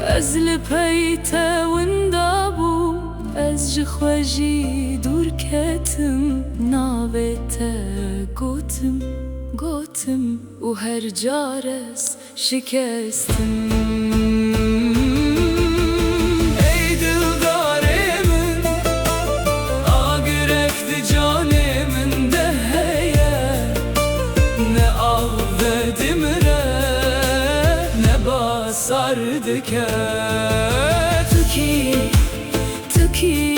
Ez li peyte winda bû, ez ji xwe jî dûr ketim. Navê te gotim, gotim û her cares şikestim. Ey dildarê min, agirek di canê min de heye. Ne av vedim re, ne basar dike. Tu kî, tu kî